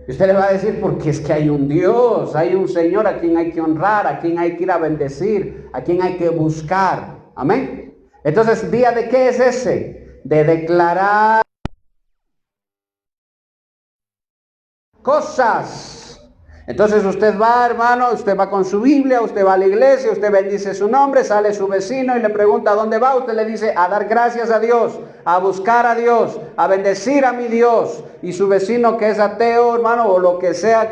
Y usted le va a decir, porque es que hay un Dios, hay un Señor a quien hay que honrar, a quien hay que ir a bendecir, a quien hay que buscar. Amén. Entonces, ¿día de qué es ese? De declarar cosas. Entonces usted va, hermano, usted va con su Biblia, usted va a la iglesia, usted bendice su nombre, sale su vecino y le pregunta ¿a dónde va? Usted le dice a dar gracias a Dios, a buscar a Dios, a bendecir a mi Dios. Y su vecino que es ateo, hermano, o lo que sea,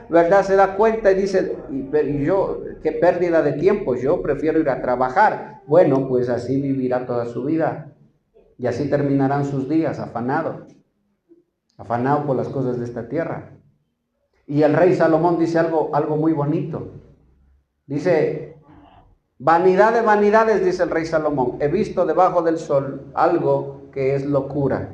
¿verdad? Se da cuenta y dice, y yo, qué pérdida de tiempo, yo prefiero ir a trabajar. Bueno, pues así vivirá toda su vida. Y así terminarán sus días afanados por las cosas de esta tierra. Y el rey Salomón dice algo muy bonito. Dice, vanidad de vanidades, dice el rey Salomón, he visto debajo del sol algo que es locura.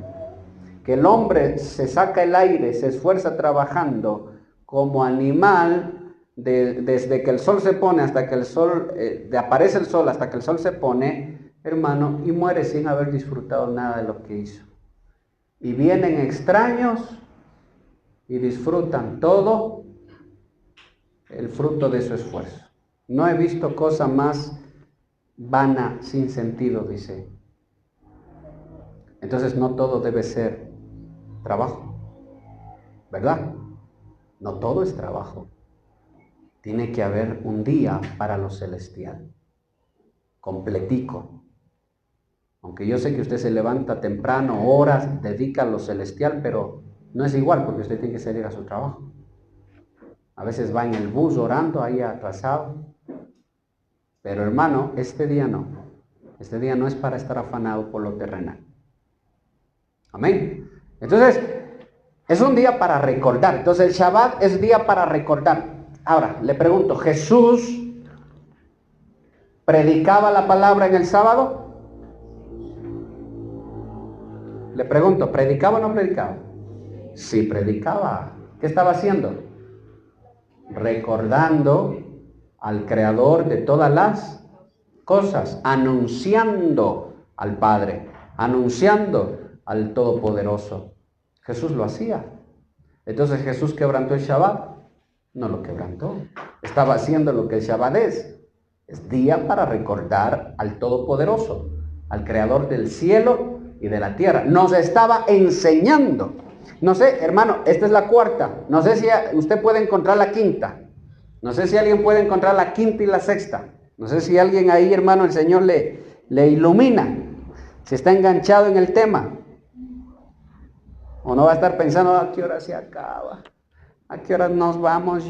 Que el hombre se saca el aire, se esfuerza trabajando como animal desde que el sol se pone hasta que el sol, aparece el sol hasta que el sol se pone, hermano, y muere sin haber disfrutado nada de lo que hizo. Y vienen extraños y disfrutan todo el fruto de su esfuerzo. No he visto cosa más vana, sin sentido, dice. Entonces no todo debe ser trabajo, ¿verdad? No todo es trabajo. Tiene que haber un día para lo celestial, completico. Aunque yo sé que usted se levanta temprano, horas, dedica a lo celestial, pero no es igual porque usted tiene que salir a su trabajo. A veces va en el bus orando ahí atrasado. Pero hermano, este día no. Este día no es para estar afanado por lo terrenal. Amén. Entonces, es un día para recordar. Entonces el Shabbat es día para recordar. Ahora, le pregunto, ¿Jesús predicaba la palabra en el sábado? Le pregunto, ¿predicaba o no predicaba? Sí, predicaba. ¿Qué estaba haciendo? Recordando al Creador de todas las cosas, anunciando al Padre, anunciando al Todopoderoso. Jesús lo hacía. Entonces, ¿Jesús quebrantó el Shabbat? No lo quebrantó. Estaba haciendo lo que el Shabbat es. Es día para recordar al Todopoderoso, al Creador del cielo y de la tierra. Nos estaba enseñando. No sé, hermano, esta es la cuarta. No sé si usted puede encontrar la quinta. No sé si alguien puede encontrar la quinta y la sexta. No sé si alguien ahí, hermano, el Señor le ilumina. Si está enganchado en el tema. O no va a estar pensando, ¿a qué hora se acaba? ¿A qué hora nos vamos?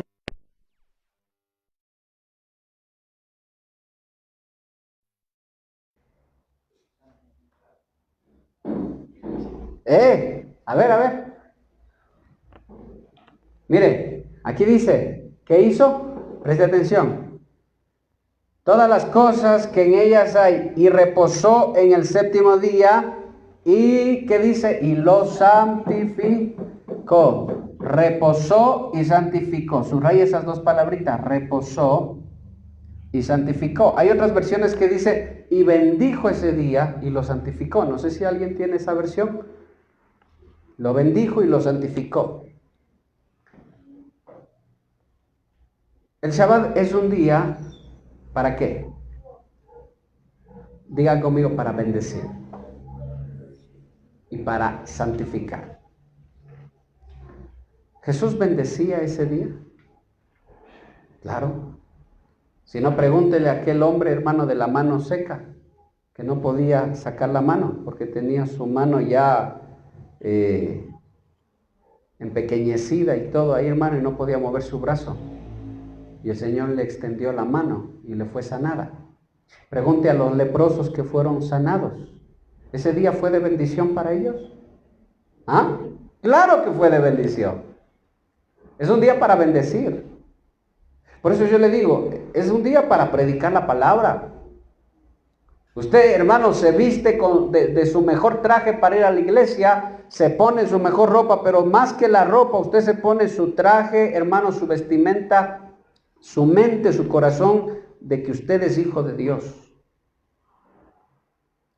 A ver. Mire, aquí dice, ¿qué hizo? Preste atención. Todas las cosas que en ellas hay, y reposó en el séptimo día, y ¿qué dice? Y lo santificó. Reposó y santificó. Subraya esas dos palabritas, reposó y santificó. Hay otras versiones que dice, y bendijo ese día y lo santificó. No sé si alguien tiene esa versión. Lo bendijo y lo santificó. El Shabbat es un día, ¿para qué? Digan conmigo, para bendecir y para santificar. ¿Jesús bendecía ese día? Claro. Si no, pregúntele a aquel hombre, hermano, de la mano seca, que no podía sacar la mano porque tenía su mano ya empequeñecida y todo ahí, hermano, y no podía mover su brazo. Y el Señor le extendió la mano y le fue sanada. Pregunte a los leprosos que fueron sanados. ¿Ese día fue de bendición para ellos? ¿Ah? Claro que fue de bendición. Es un día para bendecir. Por eso yo le digo, es un día para predicar la palabra. Usted, hermano, se viste de su mejor traje para ir a la iglesia, se pone su mejor ropa, pero más que la ropa, usted se pone su traje, hermano, su vestimenta, su mente, su corazón, de que usted es hijo de Dios.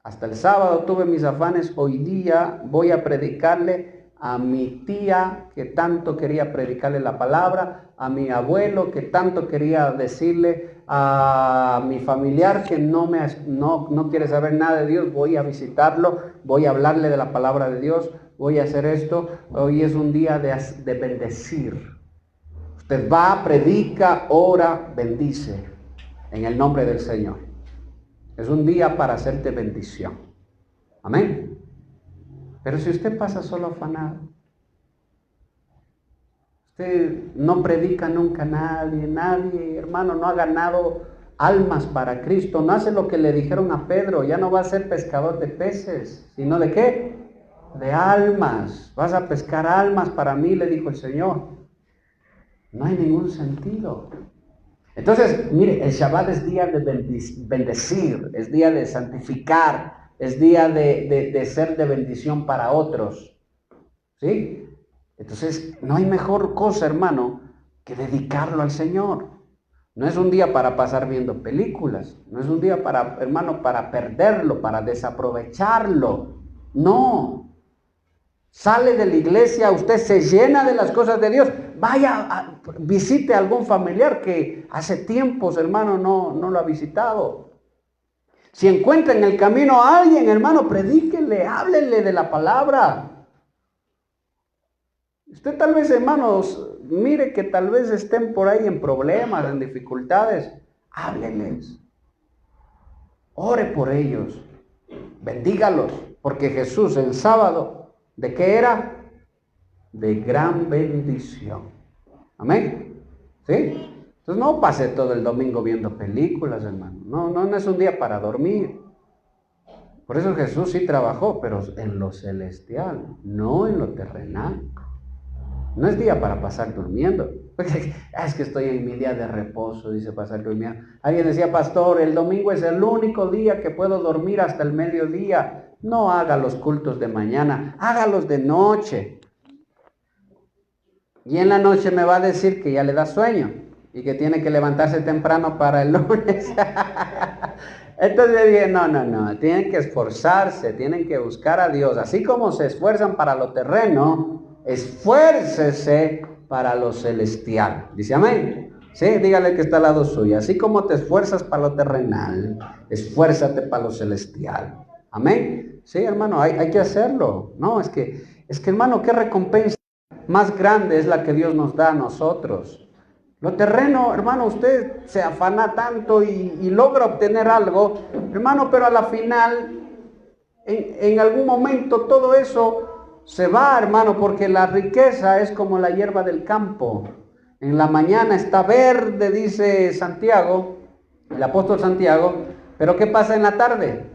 Hasta el sábado tuve mis afanes, hoy día voy a predicarle a mi tía que tanto quería predicarle la palabra, a mi abuelo que tanto quería decirle, a mi familiar que no quiere saber nada de Dios, voy a visitarlo, voy a hablarle de la palabra de Dios, voy a hacer esto. Hoy es un día de bendecir. Usted va, predica, ora, bendice en el nombre del Señor. Es un día para hacerte bendición. Amén. Pero si usted pasa solo afanado, usted no predica nunca a nadie, hermano, no ha ganado almas para Cristo, no hace lo que le dijeron a Pedro, ya no va a ser pescador de peces, sino ¿de qué? De almas. Vas a pescar almas para mí, le dijo el Señor. No hay ningún sentido. Entonces, mire, el Shabbat es día de bendecir, es día de santificar, es día de ser de bendición para otros. ¿Sí? Entonces, no hay mejor cosa, hermano, que dedicarlo al Señor. No es un día para pasar viendo películas, no es un día para, hermano, para perderlo, para desaprovecharlo. No. Sale de la iglesia, usted se llena de las cosas de Dios. Vaya, visite a algún familiar que hace tiempos, hermano, no lo ha visitado. Si encuentra en el camino a alguien, hermano, predíquenle, háblenle de la palabra. Usted tal vez, hermanos, mire que tal vez estén por ahí en problemas, en dificultades. Háblenles. Ore por ellos. Bendígalos. Porque Jesús el sábado, ¿de qué era? De gran bendición. Amén. ¿Sí? Entonces no pase todo el domingo viendo películas, hermano. No es un día para dormir. Por eso Jesús sí trabajó, pero en lo celestial, no en lo terrenal. No es día para pasar durmiendo. Es que estoy en mi día de reposo, dice pasar durmiendo. Alguien decía, pastor, el domingo es el único día que puedo dormir hasta el mediodía. No haga los cultos de mañana, hágalos de noche. Y en la noche me va a decir que ya le da sueño y que tiene que levantarse temprano para el lunes. Entonces le dije, no, tienen que esforzarse, tienen que buscar a Dios. Así como se esfuerzan para lo terreno, esfuércese para lo celestial. Dice amén. Sí, dígale que está al lado suyo. Así como te esfuerzas para lo terrenal, esfuérzate para lo celestial. Amén. Sí, hermano, hay que hacerlo. No, es que hermano, qué recompensa más grande es la que Dios nos da a nosotros. Lo terreno, hermano, usted se afana tanto y logra obtener algo, hermano, pero a la final, en algún momento todo eso se va, hermano, porque la riqueza es como la hierba del campo. En la mañana está verde, dice Santiago, el apóstol Santiago, pero ¿qué pasa en la tarde?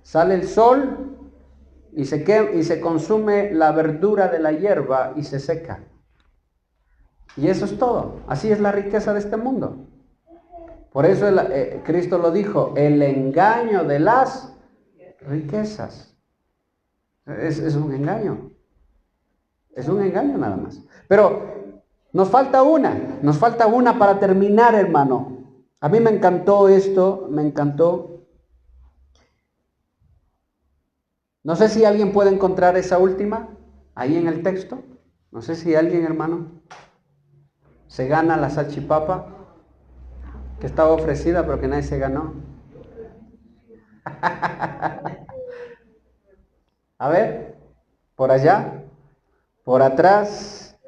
Sale el sol y se consume la verdura de la hierba y se seca. Y eso es todo. Así es la riqueza de este mundo. Por eso Cristo lo dijo, el engaño de las riquezas. Es un engaño. Es un engaño nada más. Pero nos falta una para terminar, hermano. A mí me encantó esto, me encantó. No sé si alguien puede encontrar esa última ahí en el texto. No sé si alguien, hermano, se gana la salchipapa que estaba ofrecida pero que nadie se ganó. A ver, por allá, por atrás.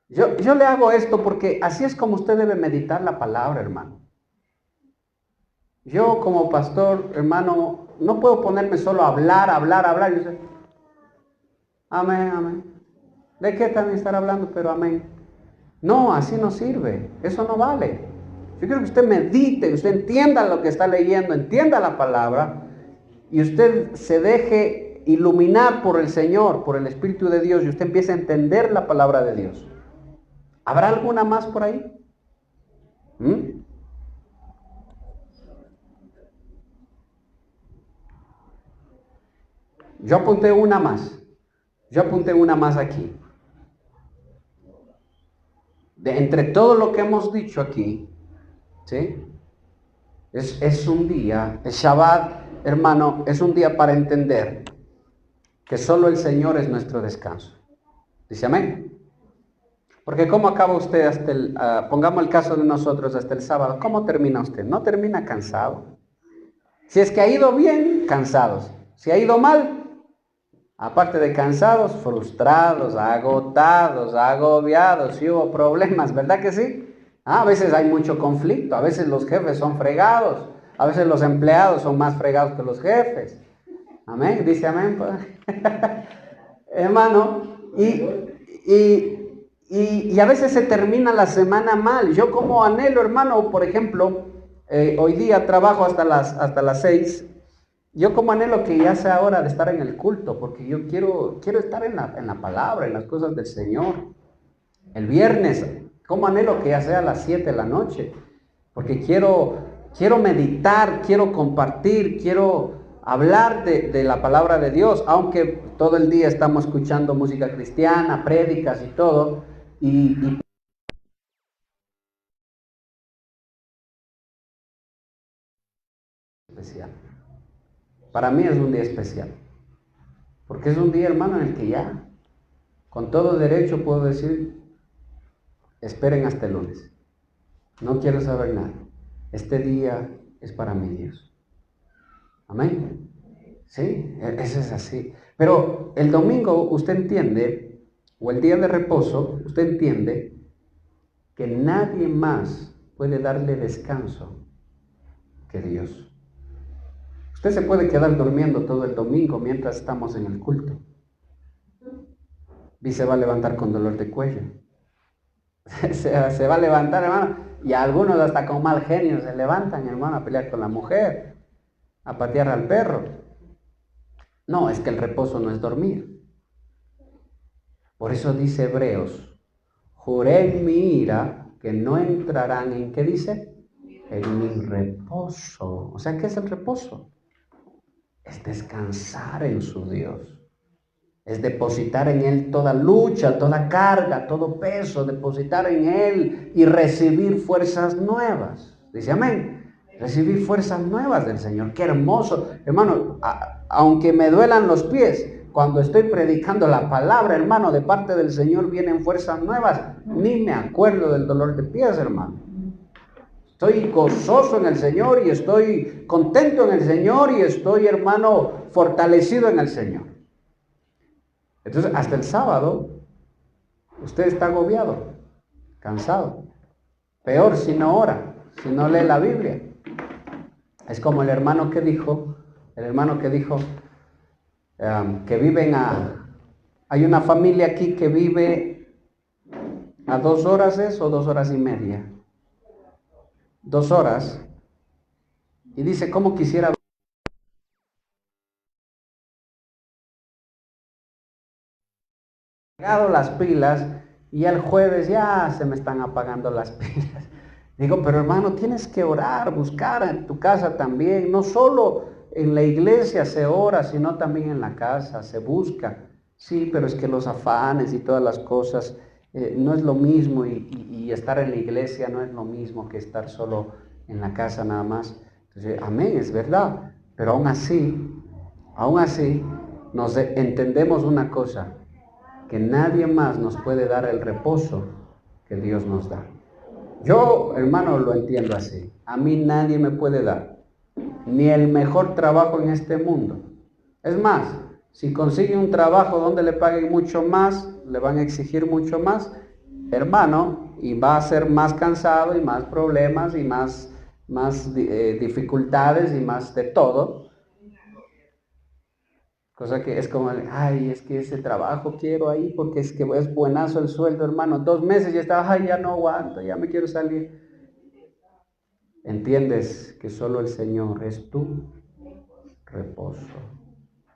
Yo le hago esto porque así es como usted debe meditar la palabra, hermano. Yo como pastor, hermano, no puedo ponerme solo a hablar. Y yo amén. ¿De qué también estar hablando? Pero amén. No, así no sirve. Eso no vale. Yo quiero que usted medite, usted entienda lo que está leyendo, entienda la palabra y usted se deje iluminar por el Señor, por el Espíritu de Dios y usted empiece a entender la palabra de Dios. ¿Habrá alguna más por ahí? Yo apunté una más aquí. Entre todo lo que hemos dicho aquí, ¿sí? Es un día, el Shabbat, hermano, es un día para entender que solo el Señor es nuestro descanso. Dice amén. Porque ¿cómo acaba usted pongamos el caso de nosotros hasta el sábado? ¿Cómo termina usted? No termina cansado. Si es que ha ido bien, cansados. Si ha ido mal, Aparte de cansados, frustrados, agotados, agobiados, si hubo problemas, ¿verdad que sí? A veces hay mucho conflicto, a veces los jefes son fregados, a veces los empleados son más fregados que los jefes. Amén, dice amén, pues. Hermano, y a veces se termina la semana mal. Yo como anhelo, hermano, por ejemplo, hoy día trabajo hasta las 6. Yo como anhelo que ya sea hora de estar en el culto, porque yo quiero estar en la palabra, en las cosas del Señor. El viernes, como anhelo que ya sea a las 7 de la noche, porque quiero meditar, quiero compartir, quiero hablar de la palabra de Dios, aunque todo el día estamos escuchando música cristiana, prédicas y todo, y especial. Para mí es un día especial, porque es un día, hermano, en el que ya, con todo derecho puedo decir, esperen hasta el lunes. No quiero saber nada. Este día es para mi Dios. Amén. Sí, eso es así. Pero el domingo usted entiende, o el día de reposo, usted entiende que nadie más puede darle descanso que Dios. Usted se puede quedar durmiendo todo el domingo mientras estamos en el culto. Y se va a levantar con dolor de cuello. Se va a levantar, hermano. Y algunos hasta con mal genio se levantan, hermano, a pelear con la mujer, a patear al perro. No, es que el reposo no es dormir. Por eso dice Hebreos, juré en mi ira que no entrarán en, ¿qué dice? En mi reposo. O sea, ¿qué es el reposo? Es descansar en su Dios. Es depositar en Él toda lucha, toda carga, todo peso, depositar en Él y recibir fuerzas nuevas. Dice amén. Recibir fuerzas nuevas del Señor. Qué hermoso. Hermano, aunque me duelan los pies, cuando estoy predicando la palabra, hermano, de parte del Señor vienen fuerzas nuevas. Ni me acuerdo del dolor de pies, hermano. Estoy gozoso en el Señor y estoy contento en el Señor y estoy, hermano, fortalecido en el Señor. Entonces, hasta el sábado, usted está agobiado, cansado. Peor si no ora, si no lee la Biblia. Es como el hermano que dijo, que viven hay una familia aquí que vive a 2 horas o 2 horas y media. 2 horas. Y dice, ¿cómo quisiera cargado las pilas y el jueves ya se me están apagando las pilas? Digo, pero hermano, tienes que orar, buscar en tu casa también, no solo en la iglesia se ora, sino también en la casa, se busca. Sí, pero es que los afanes y todas las cosas no es lo mismo y estar en la iglesia no es lo mismo que estar solo en la casa nada más. Entonces, amén, es verdad, pero aún así, entendemos una cosa, que nadie más nos puede dar el reposo que Dios nos da. Yo, hermano, lo entiendo así. A mí nadie me puede dar ni el mejor trabajo en este mundo. Es más, si consigue un trabajo donde le paguen mucho más, le van a exigir mucho más, hermano, y va a ser más cansado y más problemas y más dificultades y más de todo. Cosa que es como, ay, es que ese trabajo quiero ahí porque es que es buenazo el sueldo, hermano. 2 meses ya estaba, ay, ya no aguanto, ya me quiero salir. Entiendes que solo el Señor es tu reposo,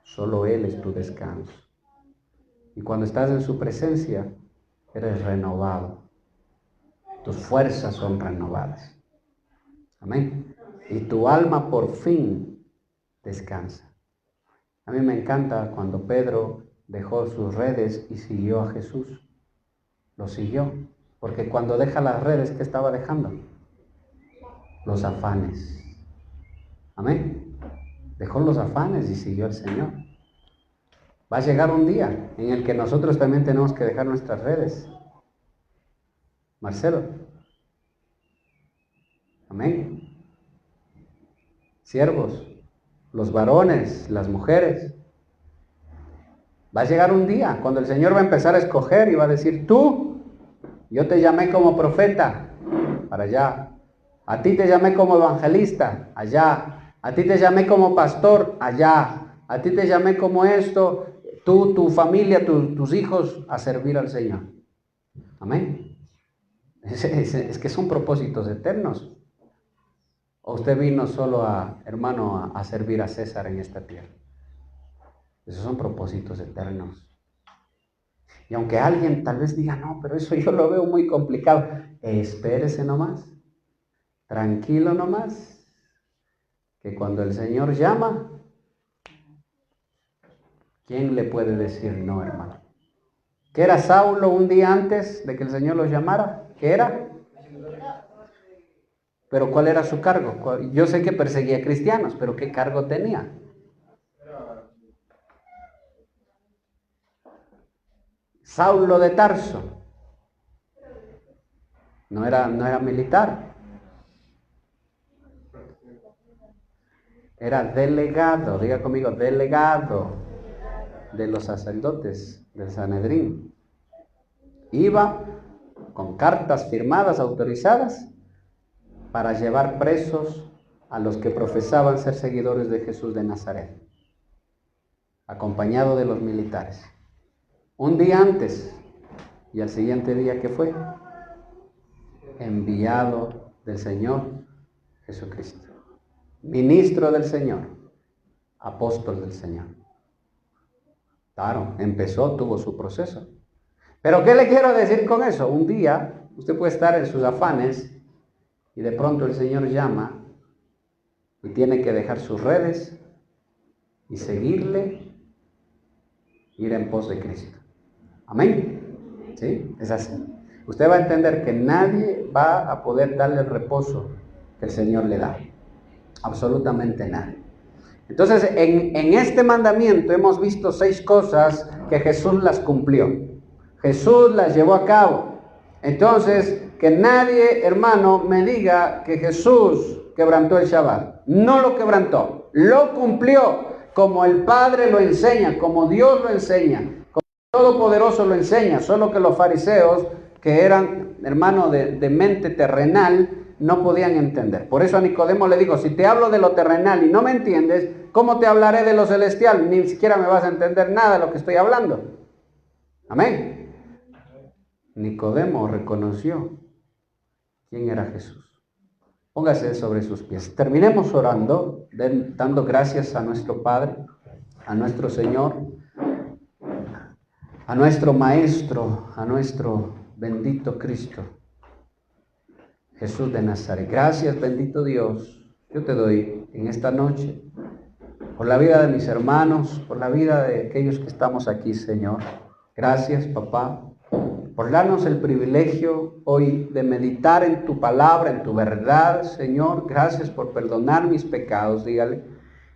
solo Él es tu descanso. Y cuando estás en su presencia, eres renovado, tus fuerzas son renovadas. Amén. Y tu alma por fin descansa. A mí me encanta cuando Pedro dejó sus redes y siguió a Jesús. Lo siguió, porque cuando deja las redes, ¿qué estaba dejando? Los afanes. Amén. Dejó los afanes y siguió al Señor. Va a llegar un día en el que nosotros también tenemos que dejar nuestras redes. Marcelo. Amén. Siervos, los varones, las mujeres. Va a llegar un día cuando el Señor va a empezar a escoger y va a decir, tú, yo te llamé como profeta, para allá. A ti te llamé como evangelista, allá. A ti te llamé como pastor, allá. A ti te llamé como esto, tú, tu familia, tus hijos, a servir al Señor. Amén. Es que son propósitos eternos. ¿O usted vino solo hermano, a servir a César en esta tierra? Esos son propósitos eternos. Y aunque alguien tal vez diga, no, pero eso yo lo veo muy complicado, espérese nomás, tranquilo nomás, que cuando el Señor llama, ¿quién le puede decir no, hermano? ¿Qué era Saulo un día antes de que el Señor lo llamara? ¿Qué era? Pero ¿cuál era su cargo? Yo sé que perseguía cristianos, pero ¿qué cargo tenía? Saulo de Tarso. No era militar. Era delegado, diga conmigo, delegado de los sacerdotes del Sanedrín. Iba con cartas firmadas, autorizadas, para llevar presos a los que profesaban ser seguidores de Jesús de Nazaret, acompañado de los militares. Un día antes, y al siguiente día, ¿qué fue? Enviado del Señor Jesucristo, ministro del Señor, apóstol del Señor. Claro, tuvo su proceso. Pero ¿qué le quiero decir con eso? Un día, usted puede estar en sus afanes y de pronto el Señor llama y tiene que dejar sus redes y seguirle, ir en pos de Cristo. Amén. ¿Sí? Es así. Usted va a entender que nadie va a poder darle el reposo que el Señor le da. Absolutamente nadie. Entonces, en este mandamiento hemos visto 6 cosas que Jesús las cumplió. Jesús las llevó a cabo. Entonces, que nadie, hermano, me diga que Jesús quebrantó el Shabbat. No lo quebrantó, lo cumplió como el Padre lo enseña, como Dios lo enseña, como el Todopoderoso lo enseña. Solo que los fariseos, que eran, hermano, de mente terrenal, no podían entender. Por eso a Nicodemo le digo, si te hablo de lo terrenal y no me entiendes, ¿cómo te hablaré de lo celestial? Ni siquiera me vas a entender nada de lo que estoy hablando. Amén. Nicodemo reconoció quién era Jesús. Póngase sobre sus pies. Terminemos orando, dando gracias a nuestro Padre, a nuestro Señor, a nuestro Maestro, a nuestro bendito Cristo, Jesús de Nazaret. Gracias, bendito Dios, yo te doy en esta noche por la vida de mis hermanos, por la vida de aquellos que estamos aquí, Señor. Gracias, papá, por darnos el privilegio hoy de meditar en tu palabra, en tu verdad, Señor. Gracias por perdonar mis pecados, dígale.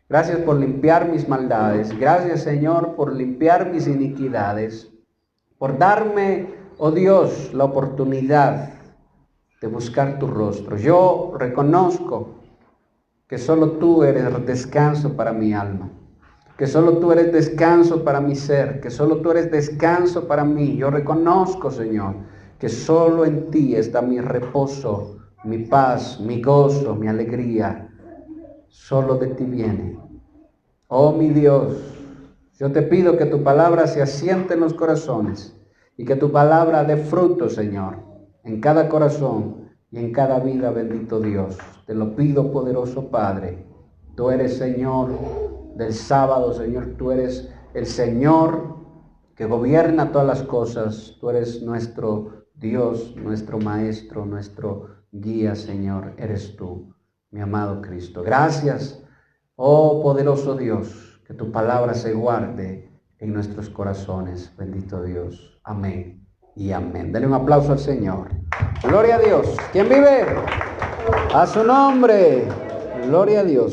Gracias por limpiar mis maldades. Gracias, Señor, por limpiar mis iniquidades. Por darme, oh Dios, la oportunidad de buscar tu rostro. Yo reconozco que solo tú eres descanso para mi alma, que solo tú eres descanso para mi ser, que solo tú eres descanso para mí. Yo reconozco, Señor, que solo en ti está mi reposo, mi paz, mi gozo, mi alegría. Solo de ti viene. Oh mi Dios, yo te pido que tu palabra se asiente en los corazones y que tu palabra dé fruto, Señor, en cada corazón y en cada vida, bendito Dios. Te lo pido, poderoso Padre. Tú eres Señor del sábado, Señor. Tú eres el Señor que gobierna todas las cosas. Tú eres nuestro Dios, nuestro Maestro, nuestro guía, Señor. Eres tú, mi amado Cristo. Gracias, oh poderoso Dios, que tu palabra se guarde en nuestros corazones. Bendito Dios. Amén y amén. Dale un aplauso al Señor. Gloria a Dios. ¿Quién vive? A su nombre. Gloria a Dios.